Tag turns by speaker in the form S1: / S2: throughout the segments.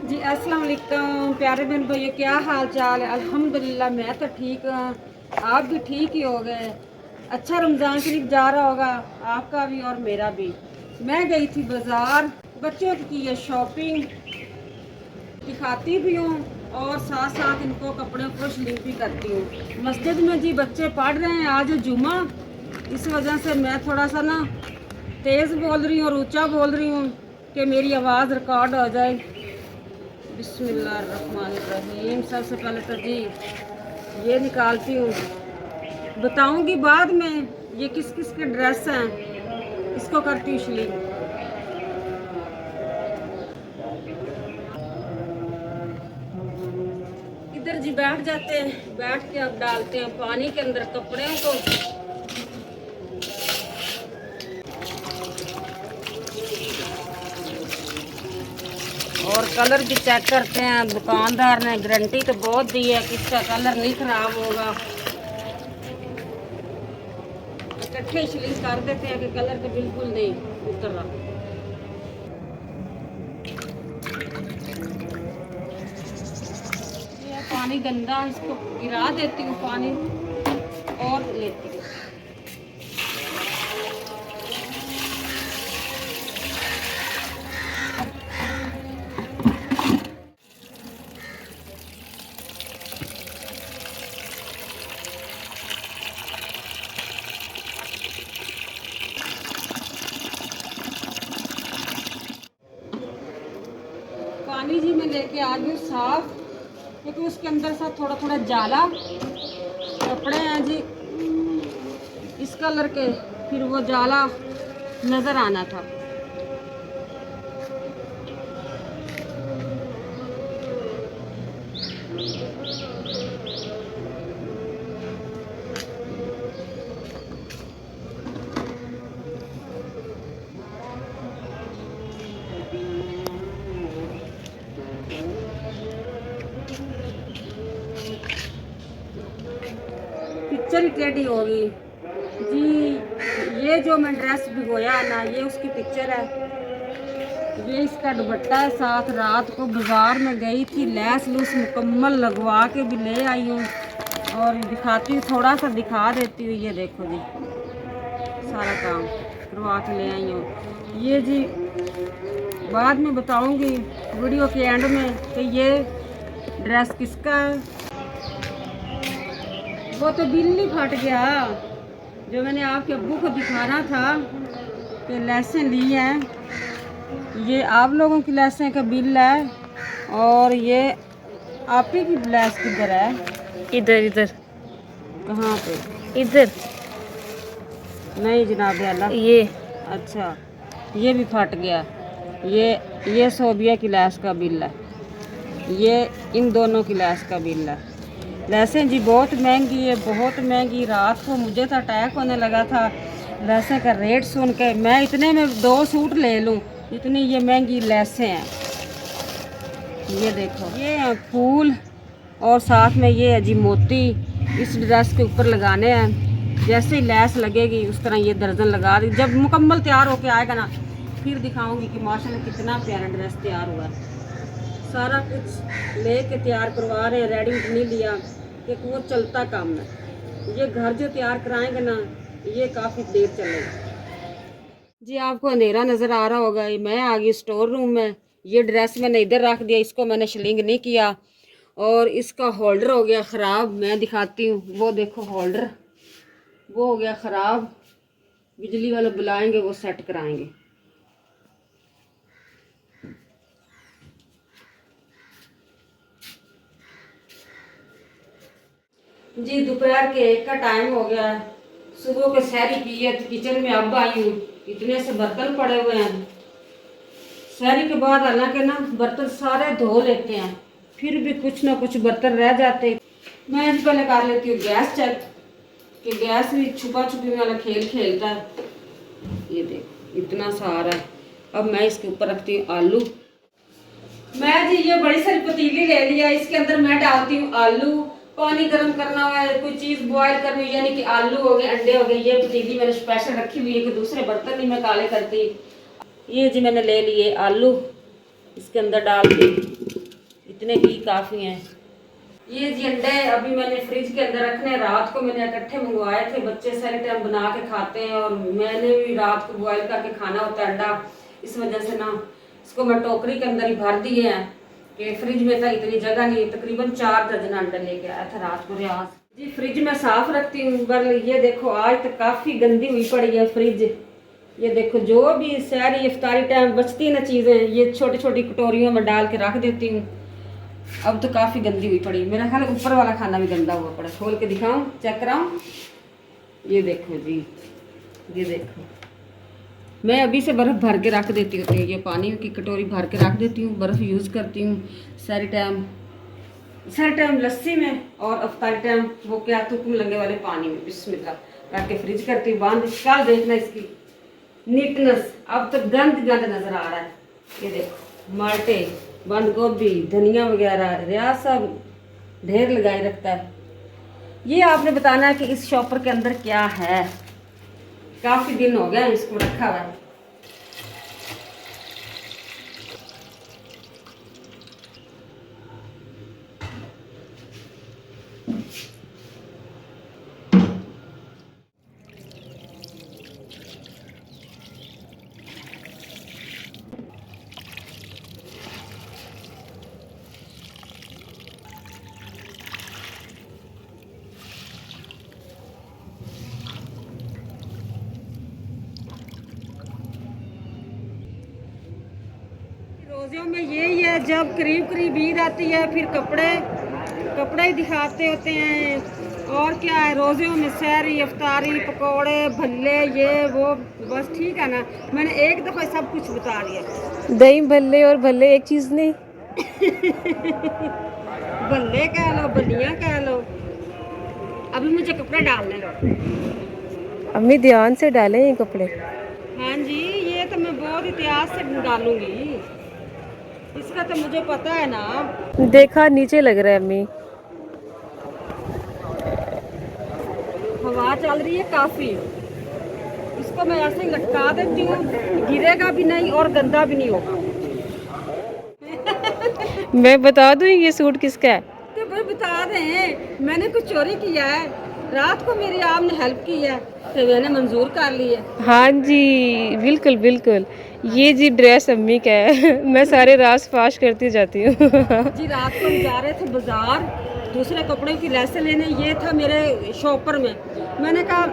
S1: जी अस्सलाम वालेकुम प्यारे बहन भाइयों, क्या हाल चाल है। अल्हम्दुलिल्लाह मैं तो ठीक हूँ, आप भी ठीक ही हो गए। अच्छा रमज़ान शरीफ जा रहा होगा आपका भी और मेरा भी। मैं गई थी बाज़ार, बच्चों की है शॉपिंग, दिखाती भी हूँ और साथ साथ इनको कपड़ों को शलीक भी करती हूँ। मस्जिद में जी बच्चे पढ़ रहे हैं, आज जुमा, इस वजह से मैं थोड़ा सा ना तेज़ बोल रही हूँ और ऊंचा बोल रही हूँ कि मेरी आवाज़ रिकॉर्ड हो जाए। बिस्मिल्लाहिर्रहमानिर्रहीम। सबसे पहले तो जी ये निकालती हूँ, बताऊंगी बाद में ये किस किस के ड्रेस हैं, इसको करती हूँ सिलाई। इधर जी बैठ जाते हैं, बैठ के अब डालते हैं पानी के अंदर कपड़ों को। और कलर भी चेक करते हैं, दुकानदार ने गारंटी तो बहुत दी है कि इसका कलर नहीं खराब होगा। इकट्ठे सिलाई कर देते हैं कि कलर तो बिल्कुल नहीं उतर रहा। ये पानी गंदा, इसको गिरा देती हूँ पानी और लेती हूँ। पानी जी मैं लेके आ गई साफ, क्योंकि उसके अंदर सा थोड़ा थोड़ा जाला कपड़े हैं जी इस कलर के, फिर वो जाला नज़र आना था। पिक्चर ही टेढ़ी होगी जी। ये जो मैं ड्रेस भिगोया ना, ये उसकी पिक्चर है। ये इसका दुपट्टा है। साथ रात को बाजार में गई थी, लैस लूस मुकम्मल लगवा के भी ले आई हूँ और दिखाती हूँ, थोड़ा सा दिखा देती हूँ। ये देखो जी, सारा काम करवा के ले आई हूँ। ये जी बाद में बताऊंगी वीडियो के एंड में कि ये ड्रेस किसका है। वो तो बिल्ली फट गया, जो मैंने आपके अब्बू को दिखाना था कि लहसुन ली है। ये आप लोगों की लहसुन का बिल है और ये आप ही की लैस किधर है?
S2: इधर इधर
S1: कहाँ पे?
S2: इधर
S1: नहीं जनाब अल्लाह।
S2: ये
S1: अच्छा, ये भी फट गया। ये सोबिया की लैस का बिल है, ये इन दोनों की लैस का बिल है। लहसुन जी बहुत महंगी है, बहुत महंगी। रात को मुझे तो अटैक होने लगा था लहसुन का रेट सुन के। मैं इतने में 2 सूट ले लूँ, इतनी ये महंगी लहसुन है। ये देखो, ये है फूल और साथ में ये है जी मोती, इस ड्रेस के ऊपर लगाने हैं। जैसे ही लैस लगेगी उस तरह ये दर्जन लगा दी। जब मुकम्मल तैयार होके आएगा ना, फिर दिखाऊंगी कि माशाल्लाह कितना प्यारा ड्रेस तैयार हुआ है। सारा कुछ ले के तैयार करवा रहे हैं, रेडीमेड नहीं लिया, क्योंकि वो चलता काम है। ये घर जो तैयार कराएंगे ना, ये काफ़ी देर चलेगा जी। आपको अंधेरा नज़र आ रहा होगा, मैं आ गई स्टोर रूम में। ये ड्रेस मैंने इधर रख दिया, इसको मैंने शिलिंग नहीं किया और इसका होल्डर हो गया ख़राब। मैं दिखाती हूँ, वो देखो होल्डर वो हो गया ख़राब। बिजली वाले बुलाएंगे, वो सेट कराएंगे। जी दोपहर के 1 का टाइम हो गया है। सुबह के सहरी की है, तो किचन में अब आई हूँ। इतने से बर्तन पड़े हुए हैं। सहरी के बाद हालांकि ना बर्तन सारे धो लेते हैं, फिर भी कुछ ना कुछ बर्तन रह जाते। मैं पहले कर लेती हूँ गैस चेक, कि गैस भी छुपा छुपी वाला खेल खेलता है। ये देख इतना सारा है। अब मैं इसके ऊपर रखती हूँ आलू। मैं जी ये बड़ी सारी पतीली ले लिया, इसके अंदर मैं डालती हूँ आलू। पानी गर्म करना हुआ है, कोई चीज़ बॉयल करनी हुई, यानी कि आलू हो गए, अंडे हो गए। ये पतीली मैंने स्पेशल रखी हुई है कि दूसरे बर्तन नहीं मैं काले करती। ये जी मैंने ले लिए आलू, इसके अंदर डाल दी। इतने ही काफ़ी हैं। ये जी अंडे अभी मैंने फ्रिज के अंदर रखने, रात को मैंने इकट्ठे मंगवाए थे, बच्चे सारे टाइम बना के खाते हैं और मैंने भी रात को बॉयल करके खाना होता है अंडा, इस वजह से ना इसको मैं टोकरी के अंदर ही भर दिए हैं कि फ्रिज में था इतनी जगह नहीं। तकरीबन 4 दर्जन अंडे लेके आया था रात को रियाज जी। फ्रिज में साफ रखती हूँ, पर ये देखो आज तक काफ़ी गंदी हुई पड़ी है फ्रिज। ये देखो जो भी सारी इफ्तारी टाइम बचती ना चीज़ें, ये छोटी छोटी कटोरियों में डाल के रख देती हूँ। अब तो काफ़ी गंदी हुई पड़ी, मेरा ख्याल ऊपर वाला खाना भी गंदा हुआ पड़ा। खोल के दिखाऊं, चेक कराऊं? ये देखो जी, ये देखो। मैं अभी से बर्फ़ भर के रख देती होती हूँ, ये पानी की कटोरी भर के रख देती हूँ, बर्फ़ यूज़ करती हूँ सारे टाइम लस्सी में और अफ्तारी टाइम वो क्या तुक्म लंगे वाले पानी में बिस्मिल्लाह करके फ्रिज करती हूँ बंद। कल देखना इसकी नीटनेस, अब तो गंद नज़र आ रहा है। ये देखो माल्टे, बंद गोभी, धनिया वगैरह रियाज सब ढेर लगाए रखता है। ये आपने बताना है कि इस शॉपर के अंदर क्या है। काफ़ी दिन हो गया इसको रखा हुआ है। रोज़ों में यही है, जब करीब ईद आती है फिर कपड़े ही दिखाते होते हैं। और क्या है, रोज़ों में सहरी, इफ्तारी, पकोड़े, भल्ले, ये वो, बस ठीक है ना। मैंने एक दफ़ा सब कुछ बता दिया।
S2: दही भल्ले और भल्ले एक चीज़ नहीं।
S1: भल्ले कह लो, बल्लियाँ कह लो। अभी मुझे कपड़े डालने दो।
S2: अम्मी ध्यान से डालें ये कपड़े।
S1: हाँ जी, ये तो मैं बहुत इतिहास से डालूंगी, इसका तो मुझे पता है ना।
S2: देखा नीचे लग रहा है अम्मी।
S1: हवा चल रही है काफ़ी, इसको मैं ऐसे ही लटका देती हूँ, गिरेगा भी नहीं और गंदा भी नहीं होगा।
S2: मैं बता दूँ ये सूट किसका है?
S1: तो भाई बता दें, मैंने कुछ चोरी किया है? रात को मेरी आपने हेल्प की है तो मैंने मंजूर कर ली है।
S2: हाँ जी बिल्कुल बिल्कुल, ये जी ड्रेस अम्मी का है। मैं सारे राज फाश करती जाती हूँ।
S1: जी रात को हम जा रहे थे बाजार दूसरे कपड़े की लेसे लेने, ये था मेरे शॉपर में। मैंने कहा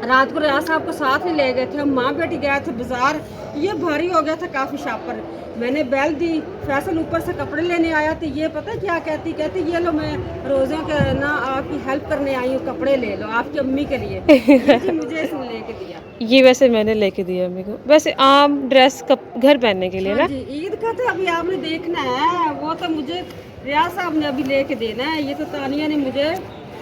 S1: रात को रियाज साहब को साथ में ले गए थे, हम माँ बेटी गए थे बाजार, ये भारी हो गया था काफ़ी शॉपर। मैंने बेल दी, फैसल ऊपर से कपड़े लेने आया तो ये पता क्या कहती ये लो मैं रोज़ों के ना आपकी हेल्प करने आई हूँ, कपड़े ले लो आपकी अम्मी के लिए। ये जी मुझे इसने लेके दिया।
S2: ये वैसे मैंने लेके दिया अम्मी को, वैसे आम ड्रेस घर पहनने के लिए
S1: हाँ
S2: ना।
S1: जी, ईद का तो अभी आपने देखना है, वो तो मुझे रियाज साहब ने अभी लेके देना है। ये तो तानिया ने मुझे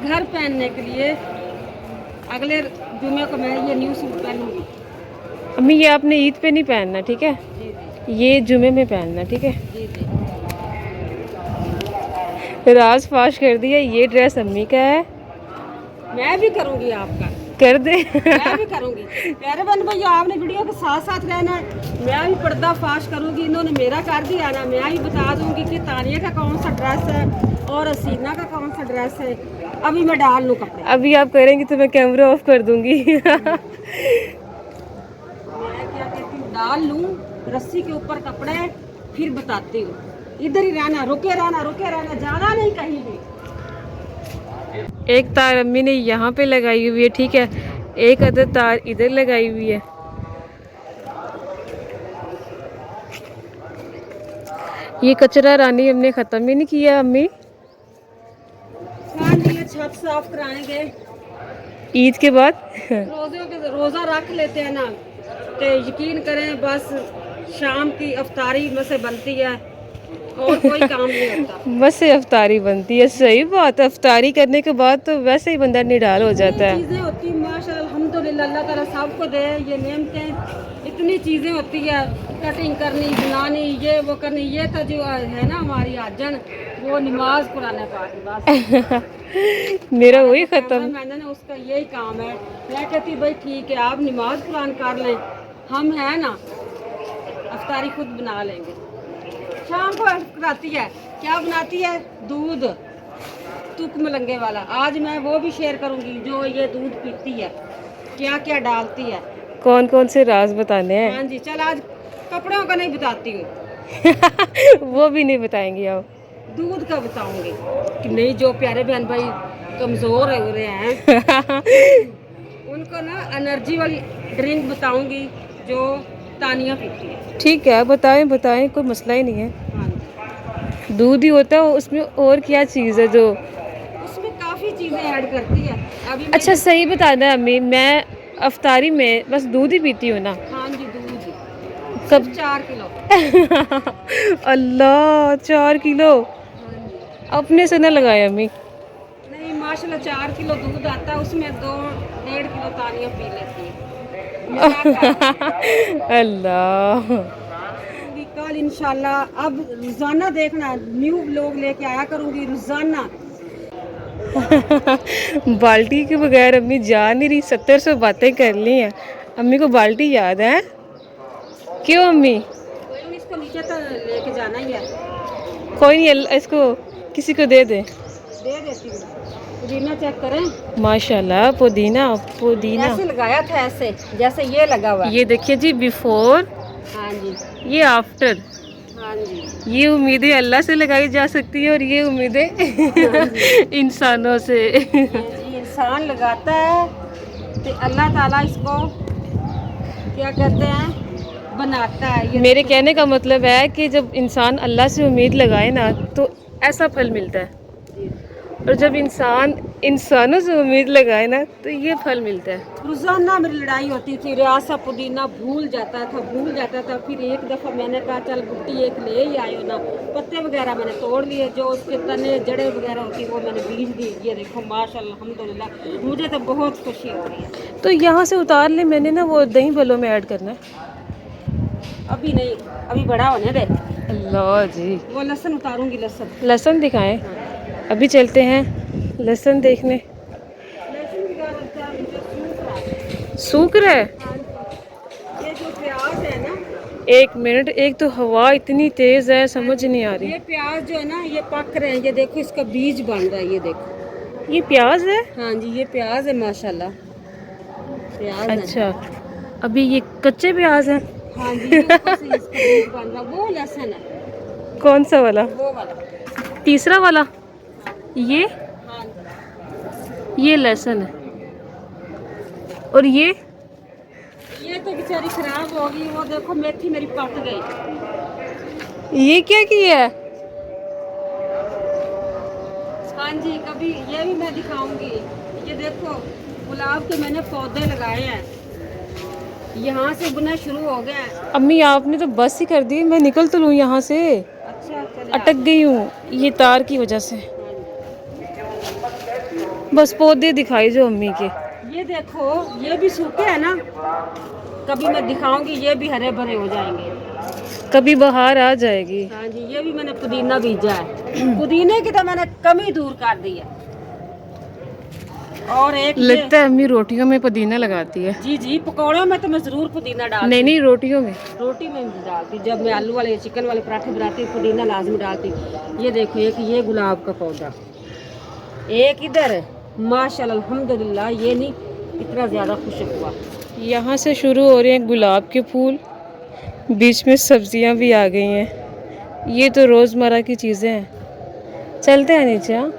S1: घर पहनने के लिए, अगले जुमे को मैं ये न्यू सूट पहनूंगी।
S2: अम्मी ये आपने ईद पे नहीं पहनना, ठीक है?
S1: जी
S2: ये जुमे में पहनना, ठीक है?
S1: जी जी।
S2: राज फाश कर दिया, ये ड्रेस अम्मी का है।
S1: मैं भी करूंगी आपका,
S2: कर दे।
S1: मैं भी करूंगी। प्यारे बहन भैया आपने वीडियो के साथ साथ रहना है, मैं भी पर्दा फाश करूंगी। इन्होंने मेरा कर दिया ना, मैं भी बता दूंगी कि तानिया का कौन सा ड्रेस है और हसीना का कौन सा ड्रेस है। अभी मैं डाल लूँ कपड़े।
S2: अभी आप करेंगी तो मैं कैमरा ऑफ कर दूंगी।
S1: मैं क्या कहती हूँ, डाल लूँ रस्सी के ऊपर कपड़े, फिर बताती हूँ। इधर ही रहना, रुके रहना, जाना नहीं कहीं भी।
S2: एक तार अम्मी ने यहाँ पे लगाई हुई है, ठीक है? एक अदर तार इधर लगाई हुई है। ये कचरा रानी हमने ख़त्म ही नहीं किया अम्मी।
S1: हाँ जी, ये छत साफ कराएंगे
S2: ईद के बाद।
S1: रोज़ा रख लेते हैं ना, तो यकीन करें बस शाम की अफ्तारी में से बनती है और कोई काम नहीं होता।
S2: बस से अफ्तारी बनती है, सही बात है। अफ्तारी करने के बाद तो वैसे ही बंदा निडाल हो जाता है।
S1: चीज़ें होती हैं माशाल्लाह, अल्हम्दुलिल्लाह, अल्लाह ताला सबको दे ये नेमतें। इतनी चीज़ें होती है, कटिंग करनी, बनानी, ये वो करनी। ये तो जो है ना हमारी आजन, वो नमाज कुरान पाक बस।
S2: मेरा वही ख़त्म।
S1: मैंने ना उसका यही काम है। मैं कहती भाई ठीक है आप नमाज कुरान कर लें, हम है ना अफ्तारी खुद बना लेंगे। शाम को कराती है क्या बनाती है? दूध तुक मलंगे वाला। आज मैं वो भी शेयर करूंगी जो ये दूध पीती है, क्या क्या डालती है।
S2: कौन कौन से राज बताने हैं?
S1: हाँ जी, चल आज कपड़ों का नहीं बताती हूँ,
S2: वो भी नहीं बताएंगी आप?
S1: दूध का बताऊंगी कि नहीं, जो प्यारे बहन भाई कमजोर हो रहे हैं उनको ना एनर्जी वाली ड्रिंक बताऊंगी जो तानिया पीती है।
S2: ठीक है, बताएं बताएं, कोई मसला ही नहीं है।
S1: हाँ जी,
S2: दूध ही होता है, उसमें और क्या चीज़ है जो?
S1: उसमें काफी चीजें ऐड करती है। अभी मैं
S2: अच्छा सही बताना अम्मी, मैं अफ्तारी में बस दूध ही पीती हूँ ना।
S1: हाँ जी, दूध
S2: कब?
S1: 4 किलो।
S2: अल्लाह, 4 किलो
S1: हाँ जी,
S2: अपने से ना लगाए अम्मी।
S1: नहीं माशाल्लाह 4 किलो दूध आता है, उसमें 2-1.5 किलो तानिया पी लेती है। मजाक कर रही हूँ।
S2: अल्लाह।
S1: करूंगी कल इंशाल्लाह। अब रोजाना देखना, न्यू ब्लॉग लेके आया करूंगी रोजाना।
S2: बाल्टी के बगैर अम्मी जा नहीं रही, 70 बातें कर ली हैं। अम्मी को बाल्टी याद है? क्यों अम्मी?
S1: कोई नहीं, इसको नीचे तो लेके जाना ही है।
S2: कोई नहीं, इसको किसी को दे दे।
S1: दे देती हूँ। पुदीना चेक करें,
S2: माशाल्लाह, पुदीना पुदीना।
S1: ऐसे लगाया था, ऐसे जैसे ये लगा हुआ है।
S2: ये देखिए जी, बिफोर,
S1: हाँ जी,
S2: ये आफ्टर।
S1: हाँ जी,
S2: ये उम्मीदें अल्लाह से लगाई जा सकती है और ये उम्मीदें इंसानों से।
S1: ये जी इंसान लगाता है तो अल्लाह ताला इसको क्या कहते हैं, बनाता है। ये
S2: मेरे कहने का मतलब है कि जब इंसान अल्लाह से उम्मीद लगाए ना तो ऐसा फल मिलता है, और जब इंसान इंसानों से उम्मीद लगाए ना तो ये फल मिलता है।
S1: रोजाना मेरी लड़ाई होती थी, रियासा पुदीना भूल जाता था। फिर एक दफ़ा मैंने कहा चल गुट्टी एक ले ही आयो ना, पत्ते वगैरह मैंने तोड़ लिए, जो उसके तने जड़े वगैरह होती वो मैंने बीज दी। ये देखो माशाल्लाह अल्हम्दुलिल्लाह, मुझे तो बहुत खुशी हो रही है।
S2: तो यहाँ से उतार ले, मैंने ना वो दही भल्लों में ऐड करना है।
S1: अभी नहीं, अभी बड़ा होने दे।
S2: अल्लाह जी।
S1: वो लहसुन उतारूंगी, लहसुन।
S2: लहसुन दिखाएं? अभी चलते हैं लहसुन देखने।
S1: लहसुन की क्या लगता है, मुझे सूख रहा है।
S2: सूख रहा है?
S1: हाँ जी, ये जो प्याज है ना,
S2: एक मिनट, एक तो हवा इतनी तेज है, समझ नहीं आ रही।
S1: ये प्याज जो है ना ये पक रहे हैं। ये देखो इसका बीज बन रहा है, ये देखो।
S2: ये प्याज है?
S1: हाँ जी, ये प्याज है माशाल्लाह, प्याज है।
S2: अच्छा, अभी ये कच्चे प्याज हैं?
S1: हाँ जी, ये ऊपर से इसका बीज बन रहा है। वो लहसुन है,
S2: कौन सा वाला?
S1: वो वाला।
S2: तीसरा वाला? ये
S1: हाँ जी,
S2: ये लहसुन है, और ये
S1: ये तो बेचारी खराब होगी। वो देखो मेथी मेरी पक गई।
S2: ये क्या किया है?
S1: हाँ जी, कभी ये भी मैं दिखाऊंगी। ये देखो गुलाब के मैंने पौधे लगाए हैं, यहाँ से बुना शुरू हो गया है।
S2: अम्मी आपने तो बस ही कर दी, मैं निकल तो लूँ यहाँ से,
S1: अच्छा चले
S2: अटक गई हूँ ये तार की वजह से। बस पौधे दिखाई जो अम्मी के।
S1: ये देखो ये भी सूखे हैं ना, कभी मैं दिखाऊंगी, ये भी हरे भरे हो जाएंगे।
S2: कभी बाहर आ जाएगी।
S1: हाँ जी, ये भी मैंने पुदीना बीजा है। पुदीने की तो मैंने कमी दूर कर दी है। और एक
S2: लगता है अम्मी रोटियों में पुदीना लगाती है।
S1: जी जी, पकौड़ों में तो मैं जरूर पुदीना डालती।
S2: नहीं नहीं, रोटियों में।
S1: रोटी में भी डालती, जब मैं आलू वाले चिकन वाले पराठे बनाती पुदीना लाजमी डालती। ये देखो एक ये गुलाब का पौधा, एक इधर, माशाल्लाह अल्हम्दुलिल्लाह, ये नहीं इतना ज़्यादा खुशक हुआ।
S2: यहाँ से शुरू हो रहे हैं गुलाब के फूल, बीच में सब्जियाँ भी आ गई हैं। ये तो रोज़मर्रा की चीज़ें हैं। चलते हैं नीचे। हाँ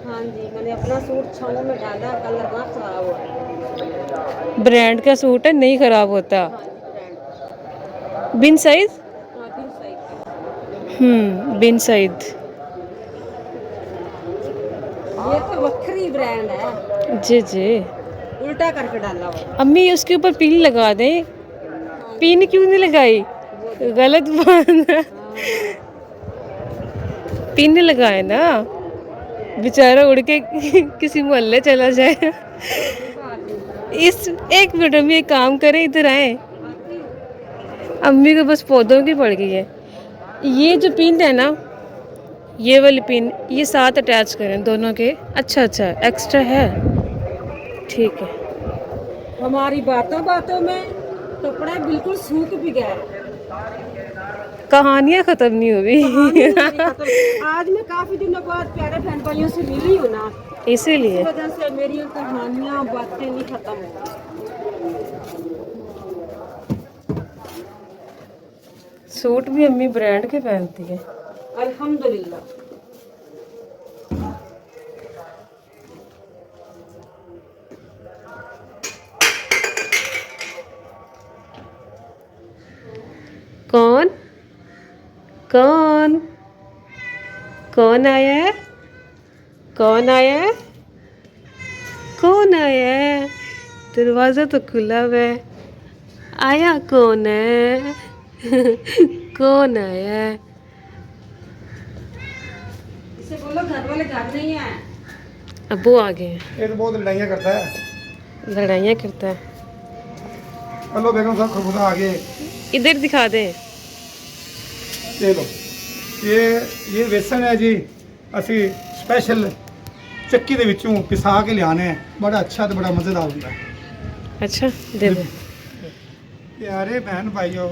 S1: हाँ जी, मैंने अपना सूट छाँव में डाला, कलर ना खराब हो गया।
S2: ब्रांड का सूट है, नहीं खराब होता।
S1: हाँ जी, ब्रांड।
S2: बिन साइज?
S1: हाँ, बिन साइज।
S2: बिन साइज।
S1: ये तो वक्री ब्रांड है,
S2: जी जी।
S1: उल्टा करके डाला हुआ।
S2: अम्मी उसके ऊपर पिन लगा दें। पिन क्यों नहीं लगाई? गलत बात है। पिन लगाए ना, बेचारा उड़ के किसी मोहल्ले चला जाए। इस एक मिनट में एक काम करें, इधर आए। अम्मी को बस पौधों की पड़ गई है। ये जो पिन है ना, ये वाली पिन, ये साथ अटैच करें दोनों के। अच्छा अच्छा, एक्स्ट्रा है, ठीक है।
S1: हमारी बातों बातों में कपड़ा बिल्कुल सूख भी गया।
S2: कहानियां खत्म नहीं हुई
S1: आज मैं काफी दिनों बाद प्यारे बहन भाइयों से मिली हूँ ना,
S2: इसीलिए
S1: इस वजह से मेरी कहानियां बातें नहीं खत्म होती।
S2: सूट भी अम्मी ब्रांड के पहनती है।
S1: अल्हम्दुलिल्लाह।
S2: कौन कौन कौन आया है? कौन आया है? कौन आया है? दरवाजा तो खुला हुआ है। आया कौन है? कौन आया है?
S1: इसे बोलो घर वाले घर नहीं है।
S2: अबू आ गए हैं।
S3: ये तो बहुत लड़ाइयाँ करता है।
S2: लड़ाइयाँ करता है।
S3: हेलो बेगम साहब खरबूजा आ गए।
S2: इधर दिखा दे।
S3: ये लो, ये बेसन है जी, ਅਸੀਂ स्पैशल ਚੱਕੀ ਦੇ ਵਿੱਚੋਂ ਪਿਸਾ ਕੇ ਲਿਆਣੇ ਹੈ। ਬੜਾ ਅੱਛਾ ਤੇ ਬੜਾ ਮਜ਼ੇਦਾਰ ਹੁੰਦਾ ਹੈ।
S2: अच्छा दे दे।
S3: ਪਿਆਰੇ ਭੈਣ ਭਾਈਓ,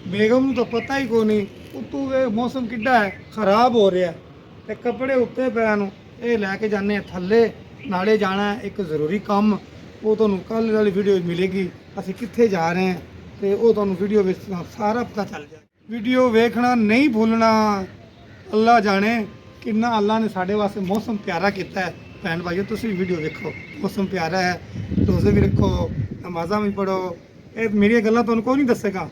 S3: ਬੇਗਮ ਨੂੰ ਤਾਂ ਪਤਾ ਹੀ ਕੋਈ ਨਹੀਂ, ਉਤੋਂ ਇਹ ਮੌਸਮ ਕਿੱਡਾ ਹੈ, ਖਰਾਬ ਹੋ ਰਿਹਾ ਤੇ ਕੱਪੜੇ ਉੱਤੇ ਪਿਆ ਨੂੰ ਇਹ ਲੈ ਕੇ ਜਾਂਦੇ ਆ ਥੱਲੇ। ਨਾਲੇ ਜਾਣਾ ਹੈ ਇੱਕ ਜ਼ਰੂਰੀ ਕੰਮ, ਉਹ ਤੁਹਾਨੂੰ ਕੱਲ੍ਹ ਵਾਲੀ ਵੀਡੀਓ ਵਿੱਚ ਮਿਲੇਗੀ। ਅਸੀਂ ਕਿੱਥੇ ਜਾ ਰਹੇ ਹਾਂ ਤੇ ਉਹ ਤੁਹਾਨੂੰ ਵੀਡੀਓ ਵਿੱਚ ਸਾਰਾ ਪਤਾ ਚੱਲ ਜਾਏ। ਵੀਡੀਓ ਵੇਖਣਾ ਨਹੀਂ ਭੁੱਲਣਾ। ਅੱਲਾ ਜਾਣੇ ਕਿੰਨਾ ਅੱਲਾ ਨੇ ਸਾਡੇ ਵਾਸਤੇ ਮੌਸਮ ਪਿਆਰਾ ਕੀਤਾ ਹੈ। ਭੈਣ ਭਾਈਓ ਤੁਸੀਂ ਵੀਡੀਓ ਵੇਖੋ, ਮੌਸਮ ਪਿਆਰਾ ਹੈ, ਰੋਜ਼ੇ ਵੀ ਰੱਖੋ, ਨਮਾਜ਼ਾਂ ਵੀ ਪੜੋ। ਇਹ ਮੇਰੀਆਂ ਗੱਲਾਂ ਤੁਹਾਨੂੰ ਕੋਈ ਨਹੀਂ ਦੱਸੇਗਾ।